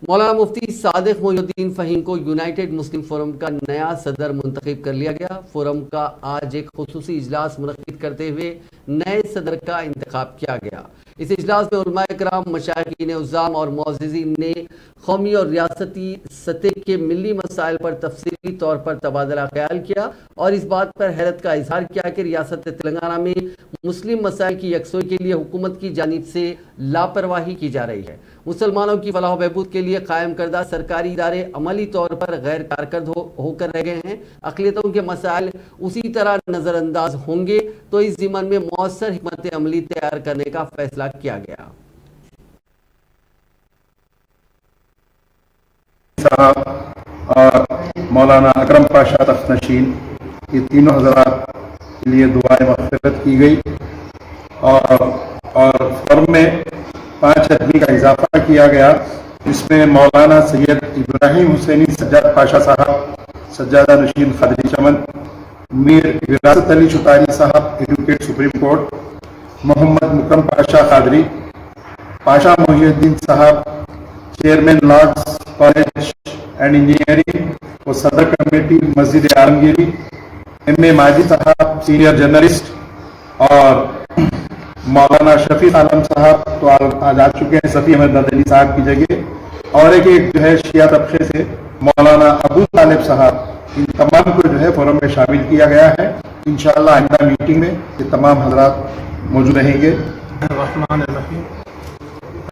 مولانا مفتی صادق محی الدین فہیم کو یونائٹڈ مسلم فورم کا نیا صدر منتخب کر لیا گیا۔ فورم کا آج ایک خصوصی اجلاس منعقد کرتے ہوئے نئے صدر کا انتخاب کیا گیا۔ اس اجلاس میں علماء کرام، مشائخین عظام اور معززین نے قومی اور ریاستی سطح کے ملی مسائل پر تفصیلی طور پر تبادلہ خیال کیا اور اس بات پر حیرت کا اظہار کیا کہ ریاست تلنگانہ میں مسلم مسائل کی یکسوئی کے لیے حکومت کی جانب سے لاپرواہی کی جا رہی ہے۔ مسلمانوں کی فلاح و بہبود کے لیے قائم کردہ سرکاری ادارے عملی طور پر غیر کارکرد ہو کر رہ گئے ہیں۔ اقلیتوں کے مسائل اسی طرح نظر انداز ہوں گے تو اس ضمن میں مؤثر حکمت عملی تیار کرنے کا فیصلہ کیا گیا۔ صاحب اور مولانا اکرم پاشا تخت نشین، یہ تینوں حضرات کے لیے دعائیں مغفرت کی گئی اور فورم میں 5 آدمی کا اضافہ کیا گیا، جس میں مولانا سید ابراہیم حسینی سجاد پاشا صاحب، سجادہ نشین قادری چمن، میر وراثت علی چتاری صاحب ایڈوکیٹ سپریم کورٹ، محمد مکرم پاشا قادری، پاشا محی الدین صاحب chairman Lords college and engineering و صدر کمیٹی مسجد عالمگیری، ایم اے ماجد صاحب سینئر جرنلسٹ، اور مولانا شفیق عالم صاحب تو آج آ چکے ہیں صفی احمد علی صاحب کی جگہ، اور ایک جو ہے شیعہ طبقے سے مولانا ابو طالب صاحب، ان تمام کو جو ہے فورم میں شامل کیا گیا ہے۔ انشاءاللہ آئندہ میٹنگ میں یہ تمام حضرات موجود رہیں گے۔ الرحمن الرحیم،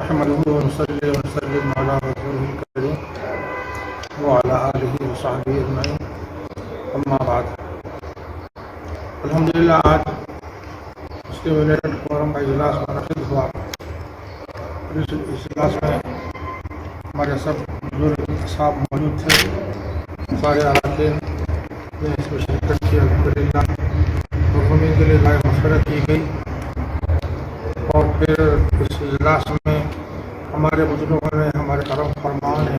نحمدہ ونصلی ونسلم علی رسولہ الکریم وعلی آلہ وصحبہ اجمعین، اما بعد۔ الحمدللہ آج مسلم یونائٹڈ فورم کا اجلاس منعقد ہوا۔ اس اجلاس میں ہمارے سب بزرگ اصحاب موجود تھے، سارے اراکین نے اس میں شرکت کی۔ الحمدللہ مرحومین کے لیے دعائے مغفرت کی گئی، اور پھر اس اجلاس میں ہمارے بزرگوں نے، ہمارے کرم فرمان نے